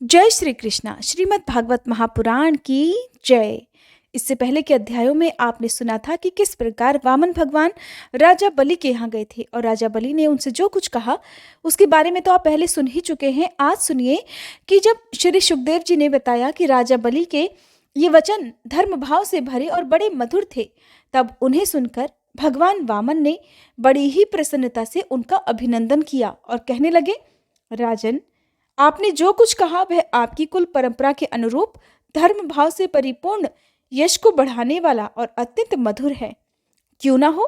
जय श्री कृष्णा। श्रीमद् भागवत महापुराण की जय। इससे पहले के अध्यायों में आपने सुना था कि किस प्रकार वामन भगवान राजा बलि के यहाँ गए थे और राजा बलि ने उनसे जो कुछ कहा उसके बारे में तो आप पहले सुन ही चुके हैं। आज सुनिए कि जब श्री सुखदेव जी ने बताया कि राजा बलि के ये वचन धर्म भाव से भरे और बड़े मधुर थे, तब उन्हें सुनकर भगवान वामन ने बड़ी ही प्रसन्नता से उनका अभिनंदन किया और कहने लगे, राजन, आपने जो कुछ कहा वह आपकी कुल परंपरा के अनुरूप धर्म भाव से परिपूर्ण, यश को बढ़ाने वाला और अत्यंत मधुर है। क्यों ना हो,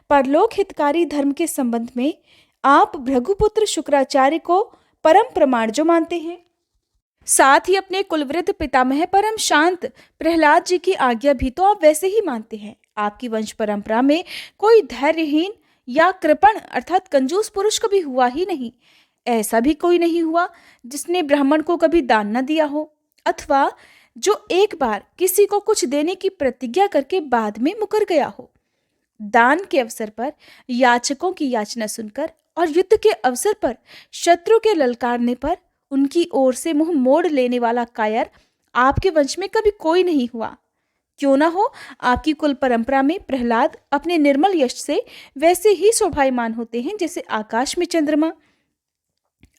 परलोक हितकारी धर्म के संबंध में आप भृगुपुत्र शुक्राचार्य को परम प्रमाण जो मानते हैं, साथ ही अपने कुलवृद्ध पितामह परम शांत प्रहलाद जी की आज्ञा भी तो आप वैसे ही मानते हैं। आपकी वंश परंपरा में कोई धैर्यहीन या कृपण अर्थात कंजूस पुरुष कभी हुआ ही नहीं। ऐसा भी कोई नहीं हुआ जिसने ब्राह्मण को कभी दान न दिया हो, अथवा जो एक बार किसी को कुछ देने की प्रतिज्ञा करके बाद में मुकर गया हो। दान के अवसर पर याचकों की याचना सुनकर और युद्ध के अवसर पर शत्रु के ललकारने पर उनकी ओर से मुंह मोड़ लेने वाला कायर आपके वंश में कभी कोई नहीं हुआ। क्यों ना हो, आपकी कुल परंपरा में प्रहलाद अपने निर्मल यश से वैसे ही शोभायमान होते हैं जैसे आकाश में चंद्रमा।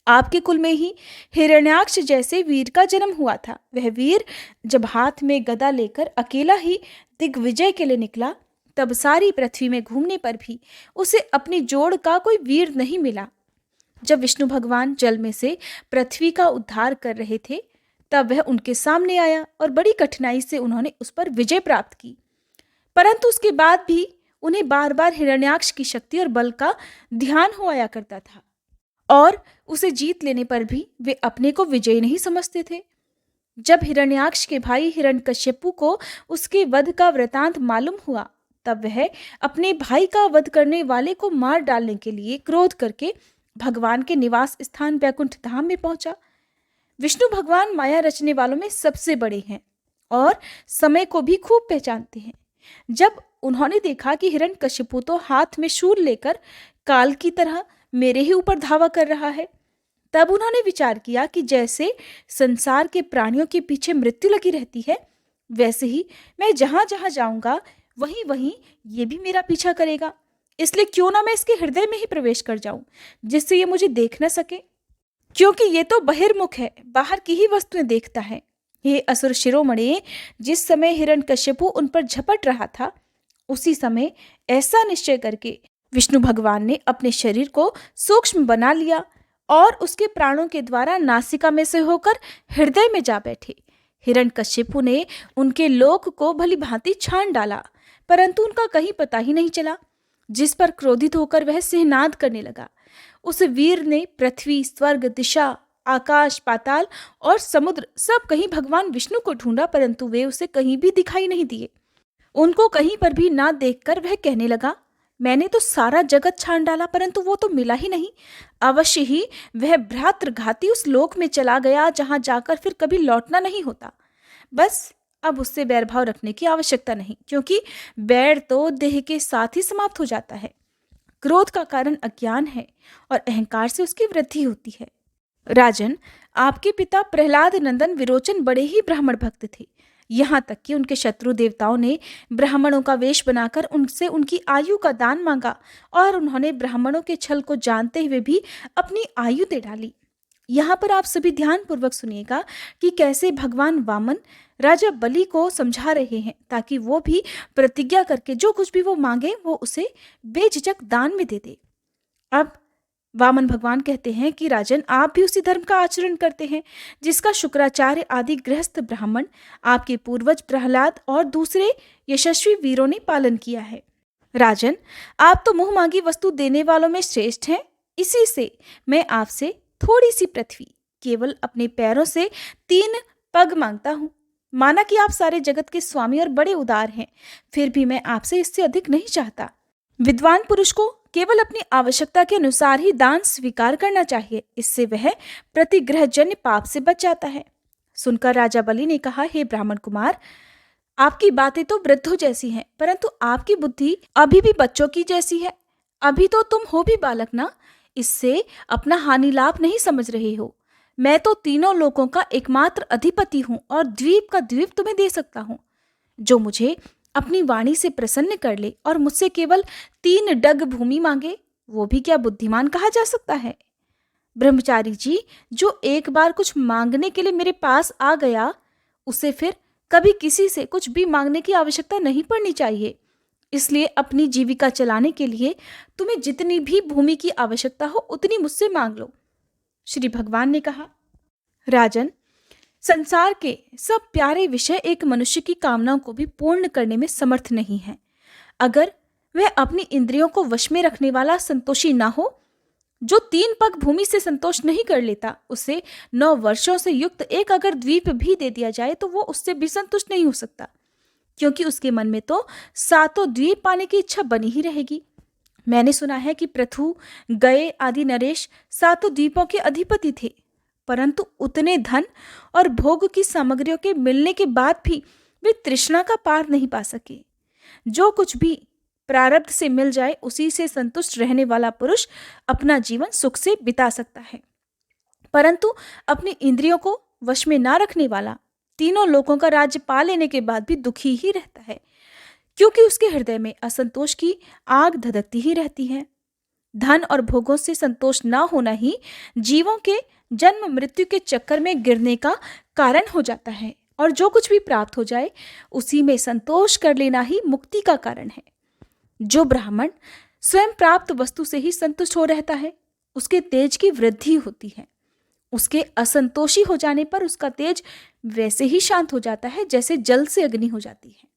आपके कुल में ही हिरण्याक्ष जैसे वीर का जन्म हुआ था। वह वीर जब हाथ में गदा लेकर अकेला ही दिग्विजय के लिए निकला, तब सारी पृथ्वी में घूमने पर भी उसे अपनी जोड़ का कोई वीर नहीं मिला। जब विष्णु भगवान जल में से पृथ्वी का उद्धार कर रहे थे, तब वह उनके सामने आया और बड़ी कठिनाई से उन्होंने उस पर विजय प्राप्त की। परंतु उसके बाद भी उन्हें बार बार हिरण्याक्ष की शक्ति और बल का ध्यान हो आया करता था और उसे जीत लेने पर भी वे अपने को विजयी नहीं समझते थे। जब हिरण्याक्ष के भाई हिरण्यकश्यपु को उसके वध का वृतांत मालूम हुआ, तब वह अपने भाई का वध करने वाले को मार डालने के लिए क्रोध करके भगवान के निवास स्थान वैकुंठ धाम में पहुंचा। विष्णु भगवान माया रचने वालों में सबसे बड़े हैं और समय को भी खूब पहचानते हैं। जब उन्होंने देखा कि हिरण्यकश्यपु तो हाथ में शूल लेकर काल की तरह मेरे ही ऊपर धावा कर रहा है, तब उन्होंने विचार किया कि जैसे संसार के प्राणियों के पीछे मृत्यु लगी रहती है, वैसे ही मैं जहां जहां जाऊंगा वहीं वहीं ये भी मेरा पीछा करेगा। इसलिए क्यों ना मैं इसके हृदय में ही प्रवेश कर जाऊं, जिससे ये मुझे देख न सके, क्योंकि ये तो बहिर्मुख है, बाहर की ही वस्तुएं देखता है। ये असुर शिरोमणि, जिस समय हिरण्यकश्यपु उन पर झपट रहा था, उसी समय ऐसा निश्चय करके विष्णु भगवान ने अपने शरीर को सूक्ष्म बना लिया और उसके प्राणों के द्वारा नासिका में से होकर हृदय में जा बैठे। हिरण्यकश्यपु ने उनके लोक को भली भांति छान डाला, परंतु उनका कहीं पता ही नहीं चला, जिस पर क्रोधित होकर वह सिंहनाद करने लगा। उस वीर ने पृथ्वी, स्वर्ग, दिशा, आकाश, पाताल और समुद्र सब कहीं भगवान विष्णु को ढूंढा, परंतु वे उसे कहीं भी दिखाई नहीं दिए। उनको कहीं पर भी ना देखकर वह कहने लगा, मैंने तो सारा जगत छान डाला, परंतु वो तो मिला ही नहीं। अवश्य ही वह भ्रातृघाती उस लोक में चला गया जहां जाकर फिर कभी लौटना नहीं होता। बस अब उससे बैर भाव रखने की आवश्यकता नहीं, क्योंकि बैर तो देह के साथ ही समाप्त हो जाता है। क्रोध का कारण अज्ञान है और अहंकार से उसकी वृद्धि होती है। राजन, आपके पिता प्रहलाद नंदन विरोचन बड़े ही ब्राह्मण भक्त थे। यहाँ तक कि उनके शत्रु देवताओं ने ब्राह्मणों का वेश बनाकर उनसे उनकी आयु का दान मांगा और उन्होंने ब्राह्मणों के छल को जानते हुए भी अपनी आयु दे डाली। यहाँ पर आप सभी ध्यान पूर्वक सुनिएगा कि कैसे भगवान वामन राजा बलि को समझा रहे हैं, ताकि वो भी प्रतिज्ञा करके जो कुछ भी वो मांगे वो उसे बेझिझक दान में दे दे। अब वामन भगवान कहते हैं कि राजन, आप भी उसी धर्म का आचरण करते हैं जिसका शुक्राचार्य आदि गृहस्थ ब्राह्मण, आपके पूर्वज प्रहलाद और दूसरे यशस्वी वीरों ने पालन किया है। राजन, आप तो मुंह मांगी वस्तु देने वालों में श्रेष्ठ हैं। इसी से मैं आपसे थोड़ी सी पृथ्वी, केवल अपने पैरों से 3 पग मांगता हूँ। माना कि आप सारे जगत के स्वामी और बड़े उदार हैं, फिर भी मैं आपसे इससे अधिक नहीं चाहता। विद्वान पुरुष को केवल अपनी आवश्यकता के अनुसार ही दान स्वीकार करना चाहिए, इससे वह प्रतिग्रहजन्य पाप से बच जाता है। सुनकर राजा बलि ने कहा, हे ब्राह्मण कुमार, आपकी बातें तो वृद्धों जैसी हैं, परंतु आपकी बुद्धि अभी भी बच्चों की जैसी है। अभी तो तुम हो भी बालक ना, इससे अपना हानि लाभ नहीं समझ रहे हो। मैं तो तीनों लोकों का एकमात्र अधिपति हूं और द्वीप का द्वीप तुम्हें दे सकता हूं। जो मुझे अपनी वाणी से प्रसन्न कर ले और मुझसे केवल 3 डग भूमि मांगे, वो भी क्या बुद्धिमान कहा जा सकता है? ब्रह्मचारी जी, जो एक बार कुछ मांगने के लिए मेरे पास आ गया, उसे फिर कभी किसी से कुछ भी मांगने की आवश्यकता नहीं पड़नी चाहिए। इसलिए अपनी जीविका चलाने के लिए तुम्हें जितनी भी भूमि की आवश्यकता हो उतनी मुझसे मांग लो। श्री भगवान ने कहा, राजन, संसार के सब प्यारे विषय एक मनुष्य की कामनाओं को भी पूर्ण करने में समर्थ नहीं है। अगर वह अपनी इंद्रियों को वश में रखने वाला संतोषी ना हो, जो 3 पग भूमि से संतोष नहीं कर लेता, उसे 9 वर्षों से युक्त एक अगर द्वीप भी दे दिया जाए तो वो उससे भी संतुष्ट नहीं हो सकता, क्योंकि उसके मन में तो 7 द्वीप पाने की इच्छा बनी ही रहेगी। मैंने सुना है कि पृथु, गए आदि नरेश 7 द्वीपों के अधिपति थे, परंतु उतने धन और भोग की सामग्रियों के मिलने के बाद भी वे तृष्णा का पार नहीं पा सके। जो कुछ भी प्रारब्ध से मिल जाए उसी से संतुष्ट रहने वाला पुरुष अपना जीवन सुख से बिता सकता है, परंतु अपनी इंद्रियों को वश में ना रखने वाला तीनों लोकों का राज्य पा लेने के बाद भी दुखी ही रहता है, क्योंकि उसके हृदय में असंतोष की आग धधकती ही रहती है। धन और भोगों से संतोष ना होना ही जीवों के जन्म मृत्यु के चक्कर में गिरने का कारण हो जाता है, और जो कुछ भी प्राप्त हो जाए उसी में संतोष कर लेना ही मुक्ति का कारण है। जो ब्राह्मण स्वयं प्राप्त वस्तु से ही संतुष्ट हो रहता है, उसके तेज की वृद्धि होती है। उसके असंतोषी हो जाने पर उसका तेज वैसे ही शांत हो जाता है जैसे जल से अग्नि हो जाती है।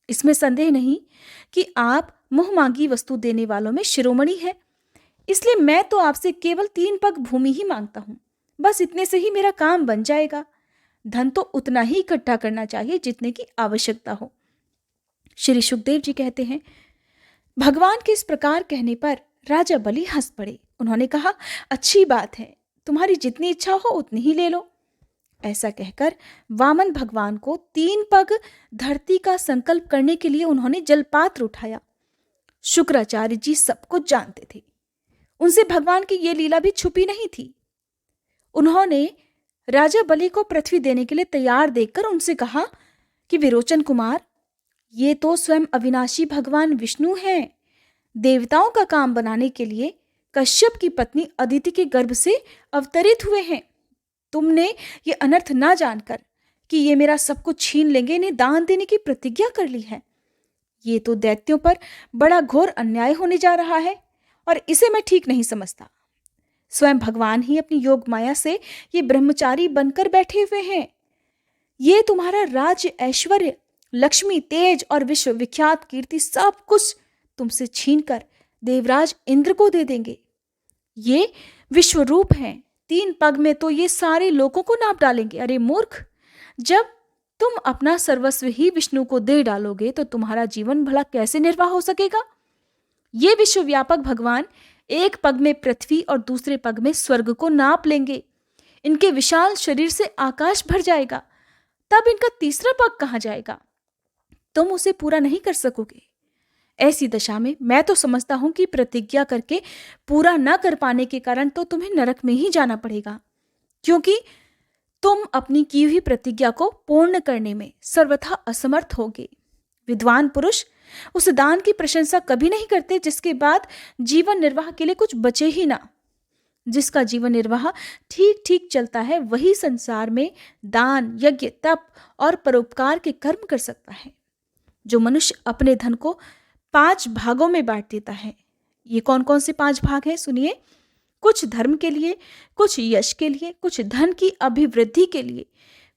इसमें संदेह नहीं कि आप मुंह मांगी वस्तु देने वालों में शिरोमणि है, इसलिए मैं तो आपसे केवल 3 पग भूमि ही मांगता हूं। बस इतने से ही मेरा काम बन जाएगा। धन तो उतना ही इकट्ठा करना चाहिए जितने की आवश्यकता हो। श्री सुखदेव जी कहते हैं, भगवान के इस प्रकार कहने पर राजा बलि हंस पड़े। उन्होंने कहा, अच्छी बात है, तुम्हारी जितनी इच्छा हो उतनी ही ले लो। ऐसा कहकर वामन भगवान को 3 पग धरती का संकल्प करने के लिए उन्होंने जलपात्र उठाया। शुक्राचार्य जी सब कुछ जानते थे, उनसे भगवान की ये लीला भी छुपी नहीं थी। उन्होंने राजा बलि को पृथ्वी देने के लिए तैयार देखकर उनसे कहा कि विरोचन कुमार, ये तो स्वयं अविनाशी भगवान विष्णु हैं। देवताओं का काम बनाने के लिए कश्यप की पत्नी अदिति के गर्भ से अवतरित हुए हैं। तुमने ये अनर्थ ना जानकर कि ये मेरा सब कुछ छीन लेंगे, इन्हें दान देने की प्रतिज्ञा कर ली है। ये तो दैत्यों पर बड़ा घोर अन्याय होने जा रहा है और इसे मैं ठीक नहीं समझता। स्वयं भगवान ही अपनी योग माया से ये ब्रह्मचारी बनकर बैठे हुए हैं। ये तुम्हारा राज्य, ऐश्वर्य, लक्ष्मी, तेज और विश्व विख्यात कीर्ति सब कुछ तुमसे छीनकर देवराज इंद्र को दे देंगे। ये विश्वरूप हैं, 3 पग में तो ये सारे लोगों को नाप डालेंगे। अरे मूर्ख, जब तुम अपना सर्वस्व ही विष्णु को दे डालोगे तो तुम्हारा जीवन भला कैसे निर्वाह हो सकेगा? ये विश्वव्यापक भगवान 1 पग में पृथ्वी और दूसरे पग में स्वर्ग को नाप लेंगे। इनके विशाल शरीर से आकाश भर जाएगा, तब इनका तीसरा पग कहाँ जाएगा? तुम उसे पूरा नहीं कर सकोगे। ऐसी दशा में मैं तो समझता हूं कि प्रतिज्ञा करके पूरा न कर पाने के कारण तो तुम्हें नरक में ही जाना पड़ेगा, क्योंकि तुम अपनी की हुई प्रतिज्ञा को पूर्ण करने में सर्वथा असमर्थ होगे। विद्वान पुरुष उस दान की प्रशंसा कभी नहीं करते जिसके बाद जीवन निर्वाह के लिए कुछ बचे ही ना। जिसका जीवन निर्वाह ठीक ठीक चलता है वही संसार में दान, यज्ञ, तप और परोपकार के कर्म कर सकता है। जो मनुष्य अपने धन को 5 भागों में बांट देता है, ये कौन कौन से 5 भाग हैं सुनिए। कुछ धर्म के लिए, कुछ यश के लिए, कुछ धन की अभिवृद्धि के लिए,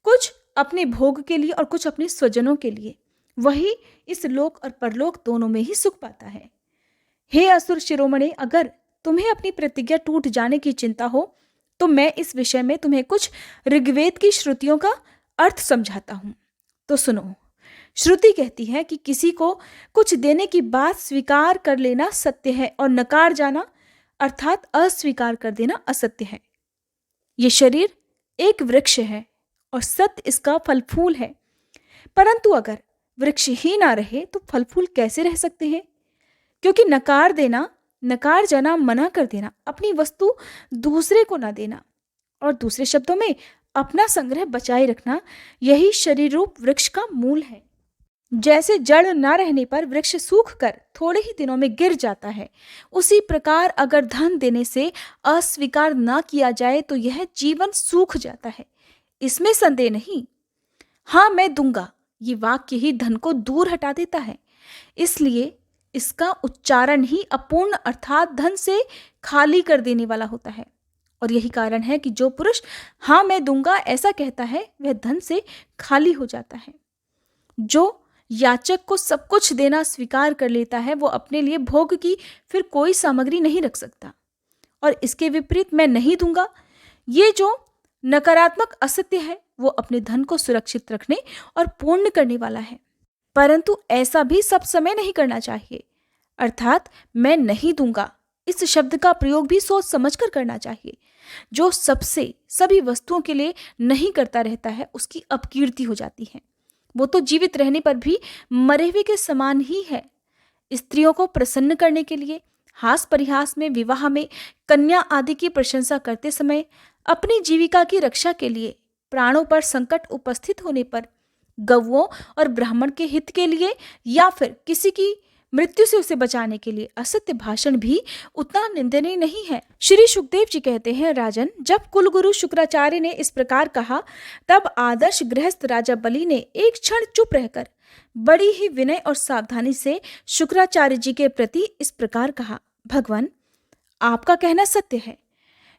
कुछ अपने भोग के लिए और कुछ अपने स्वजनों के लिए, वही इस लोक और परलोक दोनों में ही सुख पाता है। हे असुर शिरोमणे, अगर तुम्हें अपनी प्रतिज्ञा टूट जाने की चिंता हो तो मैं इस विषय में तुम्हें कुछ ऋग्वेद की श्रुतियों का अर्थ समझाता हूं। तो सुनो। श्रुति कहती है कि किसी को कुछ देने की बात स्वीकार कर लेना सत्य है और नकार जाना अर्थात अस्वीकार कर देना असत्य है। ये शरीर एक वृक्ष है और सत्य इसका फल फूल है, परंतु अगर वृक्ष ही ना रहे तो फल फूल कैसे रह सकते हैं? क्योंकि नकार देना, नकार जाना, मना कर देना, अपनी वस्तु दूसरे को ना देना और दूसरे शब्दों में अपना संग्रह बचाए रखना, यही शरीर रूप वृक्ष का मूल है। जैसे जड़ न रहने पर वृक्ष सूख कर थोड़े ही दिनों में गिर जाता है, उसी प्रकार अगर धन देने से अस्वीकार न किया जाए तो यह जीवन सूख जाता है, इसमें संदेह नहीं। हाँ मैं दूंगा, ये वाक्य ही धन को दूर हटा देता है, इसलिए इसका उच्चारण ही अपूर्ण अर्थात धन से खाली कर देने वाला होता है। और यही कारण है कि जो पुरुष हाँ मैं दूंगा ऐसा कहता है, वह धन से खाली हो जाता है। जो याचक को सब कुछ देना स्वीकार कर लेता है, वो अपने लिए भोग की फिर कोई सामग्री नहीं रख सकता। और इसके विपरीत मैं नहीं दूंगा, ये जो नकारात्मक असत्य है, वो अपने धन को सुरक्षित रखने और पूर्ण करने वाला है। परंतु ऐसा भी सब समय नहीं करना चाहिए। अर्थात मैं नहीं दूंगा इस शब्द का प्रयोग भी सोच समझकर करना चाहिए। जो सबसे सभी वस्तुओं के लिए नहीं करता रहता है, उसकी अपकीर्ति हो जाती है। वो तो जीवित रहने पर भी मरे हुए के समान ही है। स्त्रियों को प्रसन्न करने के लिए हास परिहास में, विवाह में, कन्या आदि की प्रशंसा करते समय, अपनी जीविका की रक्षा के लिए, प्राणों पर संकट उपस्थित होने पर, गौओं और ब्राह्मण के हित के लिए या फिर किसी की मृत्यु से उसे बचाने के लिए असत्य भाषण भी उतना निंदनीय नहीं है। श्री सुखदेव जी कहते हैं, राजन, जब कुलगुरु शुक्राचार्य ने इस प्रकार कहा, तब आदर्श गृहस्थ राजा बलि ने एक क्षण चुप रहकर बड़ी ही विनय और सावधानी से शुक्राचार्य जी के प्रति इस प्रकार कहा, भगवान, आपका कहना सत्य है।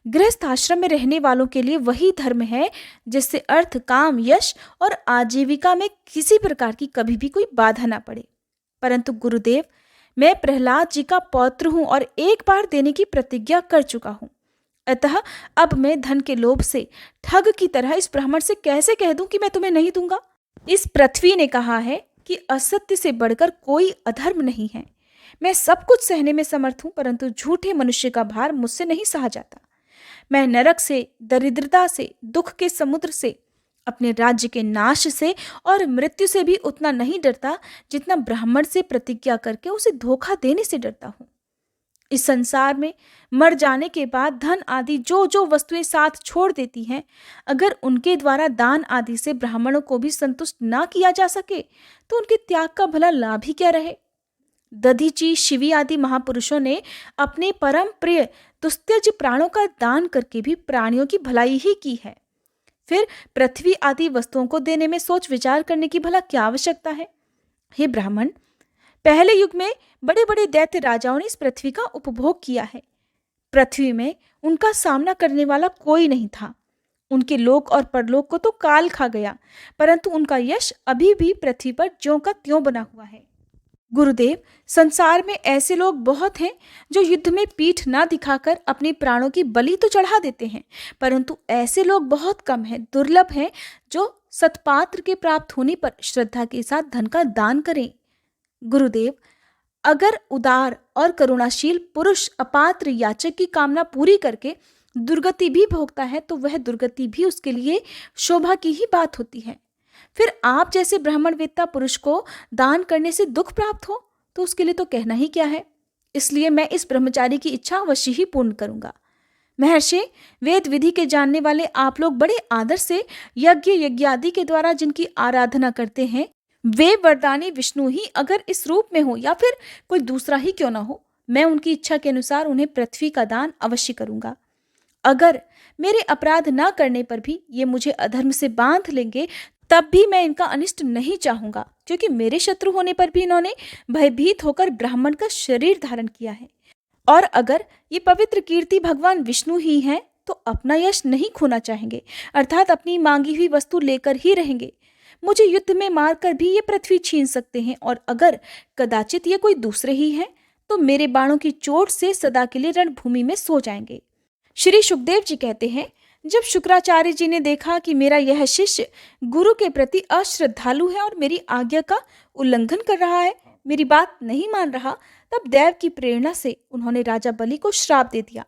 गृहस्थ आश्रम में रहने वालों के लिए वही धर्म है जिससे अर्थ, काम, यश और आजीविका में किसी प्रकार की कभी भी कोई बाधा ना पड़े। परंतु गुरुदेव, मैं प्रहलाद जी का पौत्र हूं और एक बार देने की प्रतिज्ञा कर चुका हूं। अतः अब मैं धन के लोभ से ठग की तरह इस ब्राह्मण से कैसे कह दूं कि मैं तुम्हें नहीं दूंगा। इस पृथ्वी ने कहा है कि असत्य से बढ़कर कोई अधर्म नहीं है। मैं सब कुछ सहने में समर्थ हूं, परंतु झूठे मनुष्य का भार मुझसे नहीं सहा जाता। मैं नरक से, दरिद्रता से, दुख के समुद्र से, अपने राज्य के नाश से और मृत्यु से भी उतना नहीं डरता जितना ब्राह्मण से प्रतिज्ञा करके उसे धोखा देने से डरता हूं। इस संसार में मर जाने के बाद धन आदि जो जो वस्तुएं साथ छोड़ देती हैं, अगर उनके द्वारा दान आदि से ब्राह्मणों को भी संतुष्ट ना किया जा सके तो उनके त्याग का भला लाभ ही क्या रहे। दधीची, शिवी आदि महापुरुषों ने अपने परम प्रिय तुस्त्यज प्राणों का दान करके भी प्राणियों की भलाई ही की है। फिर पृथ्वी आदि वस्तुओं को देने में सोच विचार करने की भला क्या आवश्यकता है। हे ब्राह्मण, पहले युग में बड़े बड़े दैत्य राजाओं ने इस पृथ्वी का उपभोग किया है। पृथ्वी में उनका सामना करने वाला कोई नहीं था। उनके लोक और परलोक को तो काल खा गया, परंतु उनका यश अभी भी पृथ्वी पर ज्यों का त्यों बना हुआ है। गुरुदेव, संसार में ऐसे लोग बहुत हैं जो युद्ध में पीठ ना दिखाकर अपने प्राणों की बलि तो चढ़ा देते हैं, परंतु ऐसे लोग बहुत कम हैं, दुर्लभ हैं, जो सत्पात्र के प्राप्त होने पर श्रद्धा के साथ धन का दान करें। गुरुदेव, अगर उदार और करुणाशील पुरुष अपात्र याचक की कामना पूरी करके दुर्गति भी भोगता है तो वह दुर्गति भी उसके लिए शोभा की ही बात होती है। फिर आप जैसे ब्राह्मणवेत्ता पुरुष को दान करने से दुख प्राप्त हो तो उसके लिए तो कहना ही क्या है। इसलिए मैं इस ब्रह्मचारी की इच्छा अवश्य ही पूर्ण करूंगा। महर्षि, वेद विधि के जानने वाले आप लोग बड़े आदर से यज्ञ यज्ञादि के द्वारा जिनकी आराधना करते हैं, वे वरदानी विष्णु ही अगर इस रूप में हो या फिर कोई दूसरा ही क्यों ना हो, मैं उनकी इच्छा के अनुसार उन्हें पृथ्वी का दान अवश्य करूंगा। अगर मेरे अपराध न करने पर भी ये मुझे अधर्म से बांध लेंगे तब भी मैं इनका अनिष्ट नहीं चाहूंगा, क्योंकि मेरे शत्रु होने पर भी इन्होंने भयभीत होकर ब्राह्मण का शरीर धारण किया है। और अगर ये पवित्र कीर्ति भगवान विष्णु ही हैं तो अपना यश नहीं खोना चाहेंगे, अर्थात अपनी मांगी हुई वस्तु लेकर ही रहेंगे। मुझे युद्ध में मारकर भी ये पृथ्वी छीन सकते हैं, और अगर कदाचित ये कोई दूसरे ही हैं तो मेरे बाणों की चोट से सदा के लिए रणभूमि में सो जाएंगे। श्री सुखदेव जी कहते हैं, जब शुक्राचार्य जी ने देखा कि मेरा यह शिष्य गुरु के प्रति अश्रद्धालु है और मेरी आज्ञा का उल्लंघन कर रहा है, मेरी बात नहीं मान रहा, तब दैव की प्रेरणा से उन्होंने राजा बलि को श्राप दे दिया।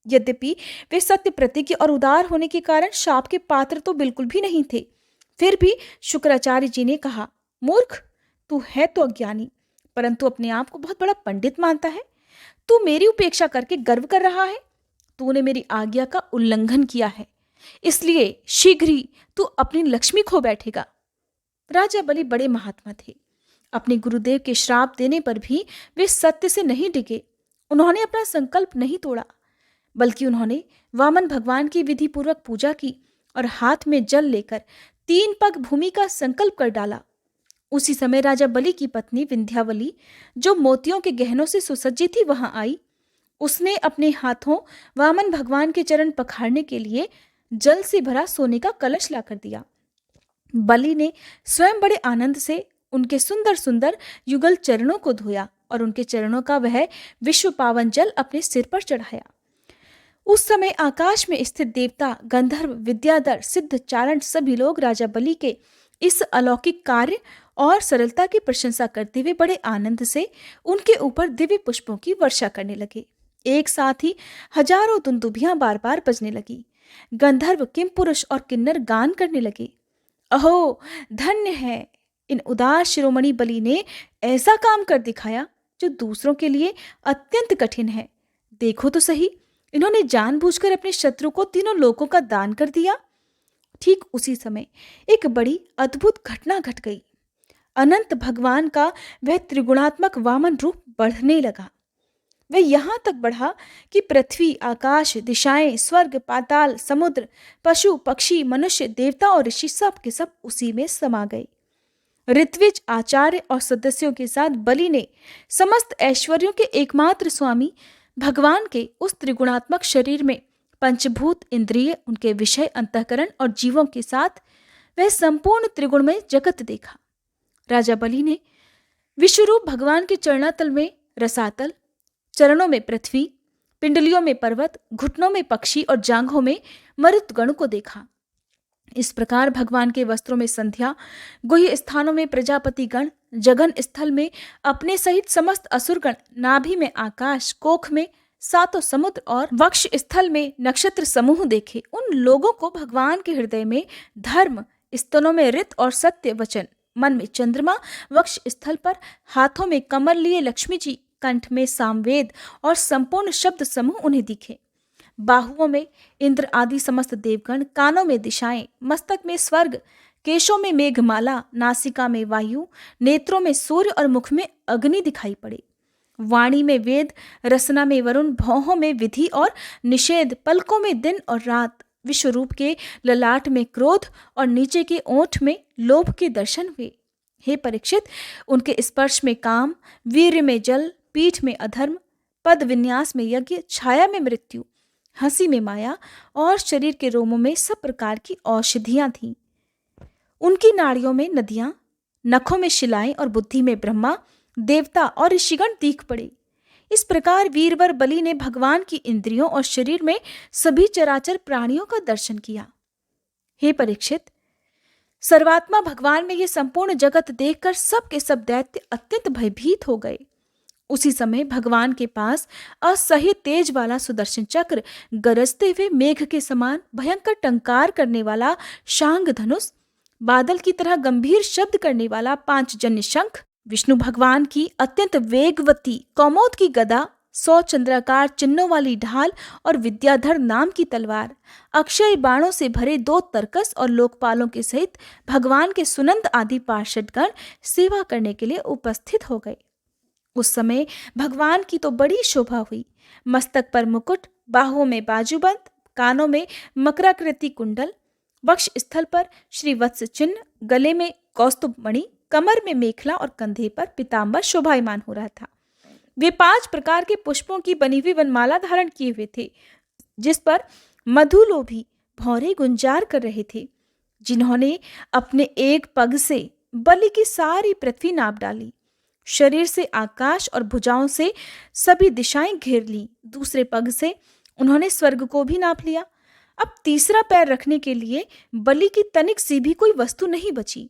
यद्यपि वे सत्य प्रतिज्ञ और उदार होने के कारण शाप के पात्र तो बिल्कुल भी नहीं थे, फिर भी शुक्राचार्य जी ने कहा, मूर्ख, तू है तो अज्ञानी, परंतु अपने आप को बहुत बड़ा पंडित मानता है। तू मेरी उपेक्षा करके गर्व कर रहा है। तूने मेरी आज्ञा का उल्लंघन किया है। इसलिए शीघ्र ही तू अपनी लक्ष्मी खो बैठेगा। राजा बलि बड़े महात्मा थे। अपने गुरुदेव के श्राप देने पर भी वे सत्य से नहीं डिगे। उन्होंने अपना संकल्प नहीं तोड़ा, बल्कि उन्होंने वामन भगवान की विधि पूर्वक पूजा की और हाथ में जल लेकर 3 पग भूमि का संकल्प कर डाला। उसी समय राजा बलि की पत्नी विंध्यावली, जो मोतियों के गहनों से सुसज्जित थी, वहां आई। उसने अपने हाथों वामन भगवान के चरण पखारने के लिए जल से भरा सोने का कलश लाकर दिया। बलि ने स्वयं बड़े आनंद से उनके सुंदर सुंदर युगल चरणों को धोया और उनके चरणों का वह विश्व पावन जल अपने सिर पर चढ़ाया। उस समय आकाश में स्थित देवता, गंधर्व, विद्याधर, सिद्ध, चारण सभी लोग राजा बलि के इस अलौकिक कार्य और सरलता की प्रशंसा करते हुए बड़े आनंद से उनके ऊपर दिव्य पुष्पों की वर्षा करने लगे। एक साथ ही हजारों दुंदुभियां बार बार बजने लगी। गंधर्व, किमपुरुष और किन्नर गान करने लगे। अहो, धन्य है इन उदास शिरोमणि बलि ने ऐसा काम कर दिखाया जो दूसरों के लिए अत्यंत कठिन है। देखो तो सही, इन्होंने जानबूझकर अपने शत्रु को तीनों लोकों का दान कर दिया। ठीक उसी समय एक बड़ी अद्भुत घटना घट गई। अनंत भगवान का वह त्रिगुणात्मक वामन रूप बढ़ने लगा। वह यहां तक बढ़ा कि पृथ्वी, आकाश, दिशाएं, स्वर्ग, पाताल, समुद्र, पशु, पक्षी, मनुष्य, देवता और ऋषि सब के सब उसी में समा गए। ऋत्विज, आचार्य और सदस्यों के साथ बलि ने समस्त ऐश्वर्यों के एकमात्र स्वामी भगवान के उस त्रिगुणात्मक शरीर में पंचभूत, इंद्रिय, उनके विषय, अंतःकरण और जीवों के साथ वह संपूर्ण त्रिगुणमय जगत देखा। राजा बलि ने विश्वरूप भगवान के चरणातल में रसातल, चरणों में पृथ्वी, पिंडलियों में पर्वत, घुटनों में पक्षी और जांघों में मरुतगण को देखा। इस प्रकार भगवान के वस्त्रों में संध्या, गुह्य स्थानों में प्रजापति गण, जगन स्थल में अपने सहित समस्त असुरगण, नाभि में आकाश, कोख में सातों समुद्र और वक्ष स्थल में नक्षत्र समूह देखे। उन लोगों को भगवान के हृदय में धर्म, स्तनों में ऋत और सत्य वचन, मन में चंद्रमा, वक्ष स्थल पर हाथों में कमल लिए लक्ष्मी जी, कंठ में सामवेद और संपूर्ण शब्द समूह उन्हें दिखे। बाहुओं में इंद्र आदि समस्त देवगण, कानों में दिशाएं, मस्तक में स्वर्ग, केशों में मेघमाला, नासिका में वायु, नेत्रों में सूर्य और मुख में अग्नि दिखाई पड़े। वाणी में वेद, रसना में वरुण, भौहों में विधि और निषेध, पलकों में दिन और रात, विश्वरूप के ललाट में क्रोध और नीचे के ओंठ में लोभ के दर्शन हुए। हे परीक्षित, उनके स्पर्श में काम, वीर्य में जल, पीठ में अधर्म, पद विन्यास में यज्ञ, छाया में मृत्यु, हंसी में माया और शरीर के रोमों में सब प्रकार की औषधियां थीं। उनकी नाड़ियों में नदियां, नखों में शिलाएं और बुद्धि में ब्रह्मा, देवता और ऋषिगण दीख पड़े। इस प्रकार वीरवर बलि ने भगवान की इंद्रियों और शरीर में सभी चराचर प्राणियों का दर्शन किया। हे परीक्षित, सर्वात्मा भगवान में ये संपूर्ण जगत देखकर सब के सब दैत्य अत्यंत भयभीत हो गए। उसी समय भगवान के पास असह्य तेज वाला सुदर्शन चक्र, गरजते हुए मेघ के समान भयंकर टंकार करने वाला शांग धनुष, बादल की तरह गंभीर शब्द करने वाला 5 जन्य शंख, विष्णु भगवान की अत्यंत वेगवती कौमोद की गदा, 100 चंद्राकार चिन्हों वाली ढाल और विद्याधर नाम की तलवार, अक्षय बाणों से भरे 2 तरकस और लोकपालों के सहित भगवान के सुनंद आदि पार्षदगण सेवा करने के लिए उपस्थित हो गए। उस समय भगवान की तो बड़ी शोभा हुई। मस्तक पर मुकुट, बाहुओं में बाजूबंद, कानों में मकराकृति कुंडल, वक्ष स्थल पर श्रीवत्स चिन्ह, गले में कौस्तुभ मणि, कमर में मेखला और कंधे पर पीताम्बर शोभायमान हो रहा था। वे 5 प्रकार के पुष्पों की बनी हुई वनमाला धारण किए हुए थे, जिस पर मधुलोभी भौरे गुंजार कर रहे थे, जिन्होंने अपने एक पग से बलि की सारी पृथ्वी नाप डाली। शरीर से आकाश और भुजाओं से सभी दिशाएं घेर ली। दूसरे पग से उन्होंने स्वर्ग को भी नाप लिया। अब तीसरा पैर रखने के लिए बलि की तनिक सी भी कोई वस्तु नहीं बची।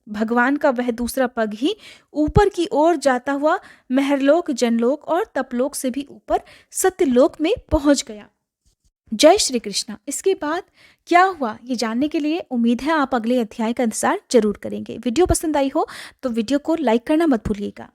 भगवान का वह दूसरा पग ही ऊपर की ओर जाता हुआ महरलोक, जनलोक और तपलोक से भी ऊपर सत्यलोक में पहुंच गया। जय श्री कृष्णा। इसके बाद क्या हुआ ये जानने के लिए उम्मीद है आप अगले अध्याय का इंतजार जरूर करेंगे। वीडियो पसंद आई हो तो वीडियो को लाइक करना मत भूलिएगा।